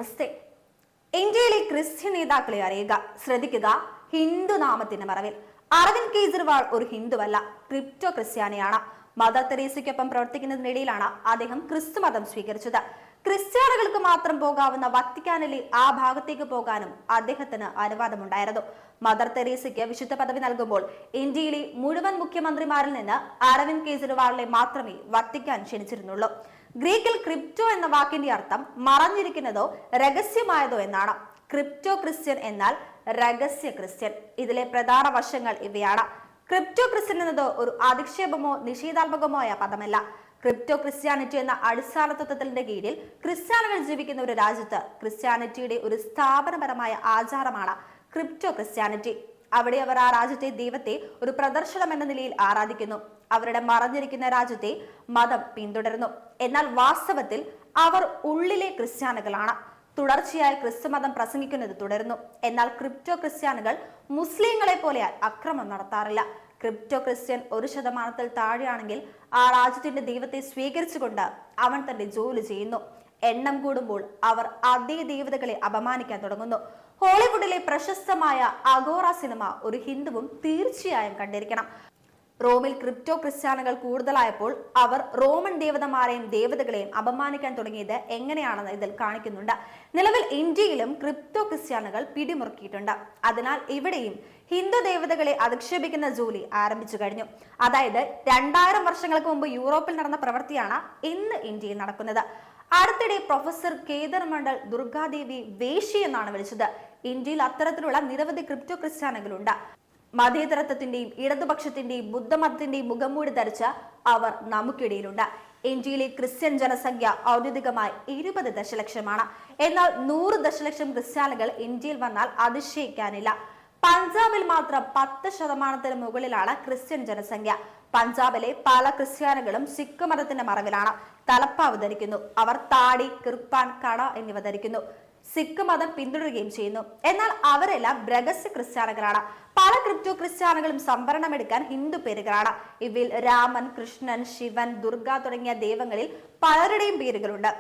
നമസ്തേ. ഇന്ത്യയിലെ ക്രിസ്ത്യൻ നേതാക്കളെ അറിയുക, ശ്രദ്ധിക്കുക. ഹിന്ദു നാമത്തിന്റെ മറവിൽ അരവിന്ദ് കെജ്രിവാൾ ഒരു ഹിന്ദുവല്ല, ക്രിപ്റ്റോ ക്രിസ്ത്യാനിയാണ്. മദർ തെരേസയ്ക്കൊപ്പം പ്രവർത്തിക്കുന്നതിനിടയിലാണ് അദ്ദേഹം ക്രിസ്തു മതം സ്വീകരിച്ചത്. ക്രിസ്ത്യാനികൾക്ക് മാത്രം പോകാവുന്ന വത്തിക്കാനിലെ ആ ഭാഗത്തേക്ക് പോകാനും അദ്ദേഹത്തിന് അനുവാദമുണ്ടായിരുന്നു. മദർ തെരേസയ്ക്ക് വിശുദ്ധ പദവി നൽകുമ്പോൾ ഇന്ത്യയിലെ മുഴുവൻ മുഖ്യമന്ത്രിമാരിൽ നിന്ന് അരവിന്ദ് കെജ്രിവാളിനെ മാത്രമേ വത്തിക്കാൻ ക്ഷണിച്ചിരുന്നുള്ളൂ. ഗ്രീക്കിൽ ക്രിപ്റ്റോ എന്ന വാക്കിന്റെ അർത്ഥം മറഞ്ഞിരിക്കുന്നതോ രഹസ്യമായതോ എന്നാണ്. ക്രിപ്റ്റോ ക്രിസ്ത്യൻ എന്നാൽ രഹസ്യ ക്രിസ്ത്യൻ. ഇതിലെ പ്രധാന വശങ്ങൾ ഇവയാണ്. ക്രിപ്റ്റോ ക്രിസ്ത്യൻ എന്നത് ഒരു അധിക്ഷേപമോ നിഷേധാത്മകമോ ആയ പദമല്ല. ക്രിപ്റ്റോ ക്രിസ്ത്യാനിറ്റി എന്ന അടിസ്ഥാന തത്വത്തിന്റെ കീഴിൽ ക്രിസ്ത്യാനികൾ ജീവിക്കുന്ന ഒരു രാജ്യത്ത് ക്രിസ്ത്യാനിറ്റിയുടെ ഒരു സ്ഥാപനപരമായ ആചാരമാണ് ക്രിപ്റ്റോ ക്രിസ്ത്യാനിറ്റി. അവിടെ അവർ ആ രാജ്യത്തെ ദൈവത്തെ ഒരു പ്രദർശനം എന്ന നിലയിൽ ആരാധിക്കുന്നു. അവരുടെ മറഞ്ഞിരിക്കുന്ന രാജ്യത്തെ മതം പിന്തുടരുന്നു. എന്നാൽ വാസ്തവത്തിൽ അവർ ഉള്ളിലെ ക്രിസ്ത്യാനികളാണ്. തുടർച്ചയായി ക്രിസ്തുമതം പ്രസംഗിക്കുന്നത് തുടരുന്നു. എന്നാൽ ക്രിപ്റ്റോ ക്രിസ്ത്യാനികൾ മുസ്ലിങ്ങളെ പോലെ അക്രമം നടത്താറില്ല. ക്രിപ്റ്റോ ക്രിസ്ത്യൻ 1% താഴെയാണെങ്കിൽ ആ രാജ്യത്തിന്റെ ദൈവത്തെ സ്വീകരിച്ചുകൊണ്ട് അവൻ തന്റെ ജോലി ചെയ്യുന്നു. എണ്ണം കൂടുമ്പോൾ അവർ അതേ ദേവതകളെ അപമാനിക്കാൻ തുടങ്ങുന്നു. ഹോളിവുഡിലെ പ്രശസ്തമായ അഗോറ സിനിമ ഒരു ഹിന്ദുവും തീർച്ചയായും കണ്ടിരിക്കണം. റോമിൽ ക്രിപ്റ്റോ ക്രിസ്ത്യാനികൾ കൂടുതലായപ്പോൾ അവർ റോമൻ ദേവതമാരെയും ദേവതകളെയും അപമാനിക്കാൻ തുടങ്ങിയത് എങ്ങനെയാണെന്ന് ഇതിൽ കാണിക്കുന്നുണ്ട്. നിലവിൽ ഇന്ത്യയിലും ക്രിപ്റ്റോ ക്രിസ്ത്യാനികൾ പിടിമുറുക്കിയിട്ടുണ്ട്. അതിനാൽ ഇവിടെയും ഹിന്ദു ദേവതകളെ അധിക്ഷേപിക്കുന്ന ജോലി ആരംഭിച്ചു കഴിഞ്ഞു. അതായത് 2000 വർഷങ്ങൾക്ക് മുമ്പ് യൂറോപ്പിൽ നടന്ന പ്രവൃത്തിയാണ് ഇന്ന് ഇന്ത്യയിൽ നടക്കുന്നത്. അടുത്തിടെ പ്രൊഫസർ കേദർ മണ്ഡൽ ദുർഗാദേവി വേശി എന്നാണ് വിളിച്ചത്. ഇന്ത്യയിൽ അത്തരത്തിലുള്ള നിരവധി ക്രിപ്റ്റോ ക്രിസ്ത്യാനികളുണ്ട്. മതേതരത്വത്തിന്റെയും ഇടതുപക്ഷത്തിന്റെയും ബുദ്ധമതത്തിന്റെയും മുഖംമൂടി ധരിച്ച അവർ നമുക്കിടയിലുണ്ട്. ഇന്ത്യയിലെ ക്രിസ്ത്യൻ ജനസംഖ്യ ഔദ്യോഗികമായി 20 ദശലക്ഷമാണ്. എന്നാൽ 100 ദശലക്ഷം ക്രിസ്ത്യാനികൾ ഇന്ത്യയിൽ വന്നാൽ അതിശയിക്കാനില്ല. പഞ്ചാബിൽ മാത്രം 10% മുകളിലാണ് ക്രിസ്ത്യൻ ജനസംഖ്യ. പഞ്ചാബിലെ പല ക്രിസ്ത്യാനികളും സിഖ് മതത്തിന്റെ മറവിലാണ്. തലപ്പാവ് ധരിക്കുന്നു. അവർ താടി, കിർപ്പാൻ, കട എന്നിവ ധരിക്കുന്നു. സിഖ് മതം പിന്തുടരുകയും ചെയ്യുന്നു. എന്നാൽ അവരെല്ലാം രഹസ്യ ക്രിസ്ത്യാനികളാണ്. പല ക്രിപ്റ്റോ ക്രിസ്ത്യാനികളും സംവരണമെടുക്കാൻ ഹിന്ദു പേരുകളാണ്. ഇവയിൽ രാമൻ, കൃഷ്ണൻ, ശിവൻ, ദുർഗ തുടങ്ങിയ ദൈവങ്ങളിൽ പലരുടെയും പേരുകളുണ്ട്.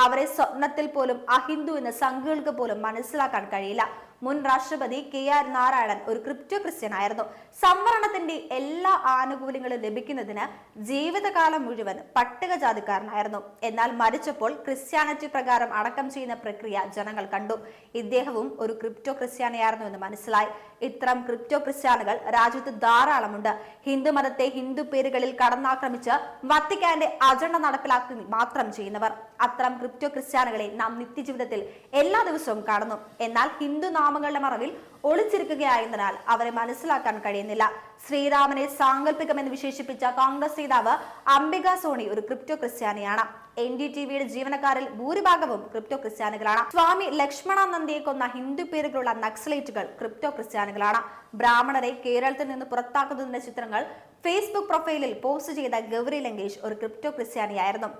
അവരെ സ്വപ്നത്തിൽ പോലും അഹിന്ദു എന്ന് സംഘികൾക്ക് പോലും മനസ്സിലാക്കാൻ കഴിയില്ല. മുൻ രാഷ്ട്രപതി KR നാരായണൻ ഒരു ക്രിപ്റ്റോ ക്രിസ്ത്യൻ ആയിരുന്നു. സംവരണത്തിന്റെ എല്ലാ ആനുകൂല്യങ്ങളും ലഭിക്കുന്നതിന് ജീവിതകാലം മുഴുവൻ പട്ടികജാതിക്കാരനായിരുന്നു. എന്നാൽ മരിച്ചപ്പോൾ ക്രിസ്ത്യാനിറ്റി പ്രകാരം അടക്കം ചെയ്യുന്ന പ്രക്രിയ ജനങ്ങൾ കണ്ടു. ഇദ്ദേഹവും ഒരു ക്രിപ്റ്റോ ക്രിസ്ത്യാനിയായിരുന്നു എന്ന് മനസ്സിലായി. ഇത്തരം ക്രിപ്റ്റോ ക്രിസ്ത്യാനികൾ രാജ്യത്ത് ധാരാളമുണ്ട്. ഹിന്ദു മതത്തെ ഹിന്ദു പേരുകളിൽ കടന്നാക്രമിച്ച് വത്തിക്കാന്റെ അജണ്ട നടപ്പിലാക്കി മാത്രം ചെയ്യുന്നവർ. അത്തരം ക്രിപ്റ്റോ ക്രിസ്ത്യാനികളെ നാം നിത്യജീവിതത്തിൽ എല്ലാ ദിവസവും കാണുന്നു. എന്നാൽ ഹിന്ദു നാമങ്ങളുടെ മറവിൽ ഒളിച്ചിരിക്കുകയായതിനാൽ അവരെ മനസ്സിലാക്കാൻ കഴിയുന്നില്ല. ശ്രീരാമനെ സാങ്കല്പികമെന്ന് വിശേഷിപ്പിച്ച കോൺഗ്രസ് നേതാവ് അംബിക സോണി ഒരു ക്രിപ്റ്റോ ക്രിസ്ത്യാനിയാണ്. NDTVയുടെ ജീവനക്കാരിൽ ഭൂരിഭാഗവും ക്രിപ്റ്റോ ക്രിസ്ത്യാനികളാണ്. സ്വാമി ലക്ഷ്മണാനന്ദയെ കൊന്ന ഹിന്ദു പേരുകളുള്ള നക്സലൈറ്റുകൾ ക്രിപ്റ്റോ ക്രിസ്ത്യാനികളാണ്. ബ്രാഹ്മണരെ കേരളത്തിൽ നിന്ന് പുറത്താക്കുന്നതിന്റെ ചിത്രങ്ങൾ ഫേസ്ബുക്ക് പ്രൊഫൈലിൽ പോസ്റ്റ് ചെയ്ത ഗൗരി ലങ്കേഷ് ഒരു ക്രിപ്റ്റോ ക്രിസ്ത്യാനിയായിരുന്നു.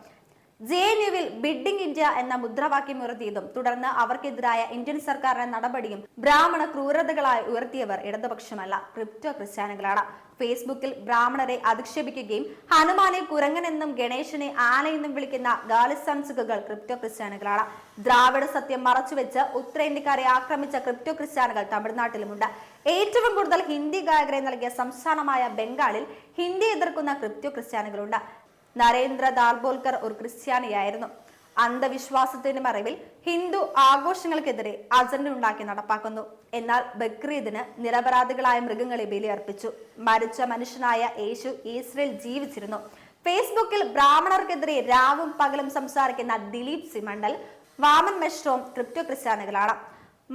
JNUവിൽ ബിഡിംഗ് ഇന്ത്യ എന്ന മുദ്രാവാക്യം ഉയർത്തിയതും തുടർന്ന് അവർക്കെതിരായ ഇന്ത്യൻ സർക്കാരിന്റെ നടപടിയും ബ്രാഹ്മണ ക്രൂരതകളായി ഉയർത്തിയവർ ഇടതുപക്ഷമല്ല, ക്രിപ്റ്റോ ക്രിസ്ത്യാനികളാണ്. ഫേസ്ബുക്കിൽ ബ്രാഹ്മണരെ അധിക്ഷേപിക്കുകയും ഹനുമാനെ കുരങ്ങനെന്നും ഗണേശനെ ആനയെന്നും വിളിക്കുന്ന ഖാലിസ്ഥാൻസുകൾ ക്രിപ്റ്റോ ക്രിസ്ത്യാനികളാണ്. ദ്രാവിഡ സത്യം മറച്ചുവെച്ച് ഉത്തരേന്ത്യക്കാരെ ആക്രമിച്ച ക്രിപ്റ്റോ ക്രിസ്ത്യാനികൾ തമിഴ്നാട്ടിലുമുണ്ട്. ഏറ്റവും കൂടുതൽ ഹിന്ദി ഗായകരെ നൽകിയ സംസ്ഥാനമായ ബംഗാളിൽ ഹിന്ദി എതിർക്കുന്ന ക്രിപ്റ്റോ ക്രിസ്ത്യാനികളുണ്ട്. നരേന്ദ്ര ദാർബോൽക്കർ ഒരു ക്രിസ്ത്യാനിയായിരുന്നു. അന്ധവിശ്വാസത്തിന്റെ മറവിൽ ഹിന്ദു ആഘോഷങ്ങൾക്കെതിരെ അജണ്ട ഉണ്ടാക്കി നടപ്പാക്കുന്നു. എന്നാൽ ബക്രീദിന് നിരപരാധികളായ മൃഗങ്ങളെ ബലിയർപ്പിച്ചു. മരിച്ച മനുഷ്യനായ യേശു ഇസ്രയേൽ ജീവിച്ചിരുന്നു. ഫേസ്ബുക്കിൽ ബ്രാഹ്മണർക്കെതിരെ രാവും പകലും സംസാരിക്കുന്ന ദിലീപ് സി മണ്ഡൽ, വാമൻ മെഷ്രോം ക്രിപ്റ്റോ ക്രിസ്ത്യാനികളാണ്.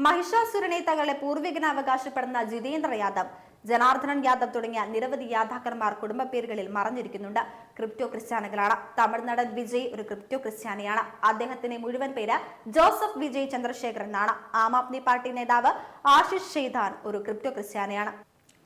മഹിഷാസുരനെ തങ്ങളുടെ പൂർവികന് അവകാശപ്പെടുന്ന ജിതേന്ദ്ര യാദവ്, ജനാർദ്ദനൻ യാദവ് തുടങ്ങിയ നിരവധി യാഥാക്കന്മാർ കുടുംബ പേരുകളിൽ മറഞ്ഞിരിക്കുന്നുണ്ട്. ക്രിപ്റ്റോ ക്രിസ്ത്യാനികളാണ്. തമിഴ്നാടൻ വിജയ് ഒരു ക്രിപ്റ്റോ ക്രിസ്ത്യാനിയാണ്. അദ്ദേഹത്തിന്റെ മുഴുവൻ പേര് ജോസഫ് വിജയ് ചന്ദ്രശേഖർ എന്നാണ്. ആം ആദ്മി പാർട്ടി നേതാവ് ആശിഷ് ഷെയ്താൻ ഒരു ക്രിപ്റ്റോ ക്രിസ്ത്യാനിയാണ്.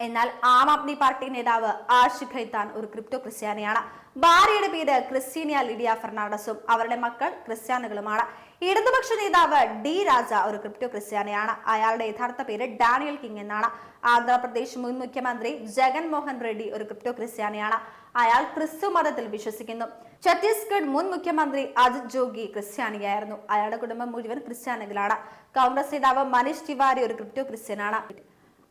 എന്നാൽ ആം ആദ്മി പാർട്ടി നേതാവ് ആഷിഖ് ഖൈത്താൻ ഒരു ക്രിപ്റ്റോ ക്രിസ്ത്യാനിയാണ്. ഭാര്യയുടെ പേര് ക്രിസ്റ്റീനിയ ലിഡിയ ഫെർണാണ്ടസും അവരുടെ മക്കൾ ക്രിസ്ത്യാനികളുമാണ്. ഇടതുപക്ഷ നേതാവ് ഡി രാജ ഒരു ക്രിപ്റ്റോ ക്രിസ്ത്യാനിയാണ്. അയാളുടെ യഥാർത്ഥ പേര് ഡാനിയൽ കിങ് എന്നാണ്. ആന്ധ്രാപ്രദേശ് മുൻ മുഖ്യമന്ത്രി ജഗൻമോഹൻ റെഡ്ഡി ഒരു ക്രിപ്റ്റോ ക്രിസ്ത്യാനിയാണ്. അയാൾ ക്രിസ്തു മതത്തിൽ വിശ്വസിക്കുന്നു. ഛത്തീസ്ഗഡ് മുൻ മുഖ്യമന്ത്രി അജിത് ജോഗി ക്രിസ്ത്യാനിയായിരുന്നു. അയാളുടെ കുടുംബം മുഴുവൻ ക്രിസ്ത്യാനികളാണ്. കോൺഗ്രസ് നേതാവ് മനീഷ് തിവാരി ഒരു ക്രിപ്റ്റോ ക്രിസ്ത്യനാണ്.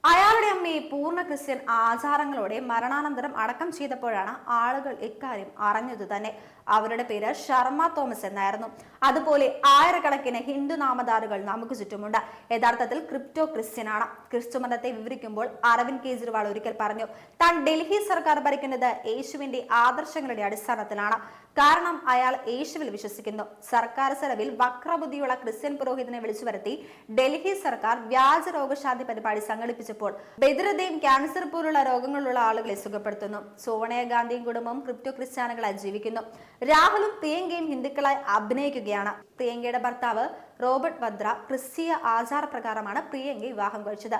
അയാളുടെ അമ്മയെ പൂർണ്ണ ക്രിസ്ത്യൻ ആചാരങ്ങളോടെ മരണാനന്തരം അടക്കം ചെയ്തപ്പോഴാണ് ആളുകൾ ഇക്കാര്യം അറിഞ്ഞത് തന്നെ. അവരുടെ പേര് ശർമ്മ തോമസ് എന്നായിരുന്നു. അതുപോലെ ആയിരക്കണക്കിന് ഹിന്ദു നാമധാരികൾ നമുക്ക് ചുറ്റുമുണ്ട്. യഥാർത്ഥത്തിൽ ക്രിപ്റ്റോ ക്രിസ്ത്യനാണ്. ക്രിസ്തു മതത്തെ വിവരിക്കുമ്പോൾ അരവിന്ദ് കെജ്രിവാൾ ഒരിക്കൽ പറഞ്ഞു, താൻ ഡൽഹി സർക്കാർ ഭരിക്കുന്നത് യേശുവിന്റെ ആദർശങ്ങളുടെ അടിസ്ഥാനത്തിലാണ്. കാരണം അയാൾ യേശുവിൽ വിശ്വസിക്കുന്നു. സർക്കാർ ചെലവിൽ വക്രബുദ്ധിയുള്ള ക്രിസ്ത്യൻ പുരോഹിതനെ വിളിച്ചു വരുത്തി ഡൽഹി സർക്കാർ വ്യാജ രോഗശാന്തി പരിപാടി സംഘടിപ്പിച്ചപ്പോൾ ബദിറുദ്ദീൻ ക്യാൻസർ പോലുള്ള രോഗങ്ങളുള്ള ആളുകളെ സുഖപ്പെടുത്തുന്നു. സോണിയാഗാന്ധിയും കുടുംബവും ക്രിപ്റ്റോ ക്രിസ്ത്യാനികളായി ജീവിക്കുന്നു. രാഹുലും പ്രിയങ്കയും ഹിന്ദുക്കളായി അഭിനയിക്കുകയാണ്. പ്രിയങ്കയുടെ ഭർത്താവ് റോബർട്ട് വദ്ര ക്രിസ്തീയ ആചാരപ്രകാരമാണ് പ്രിയങ്കയെ വിവാഹം കഴിച്ചത്.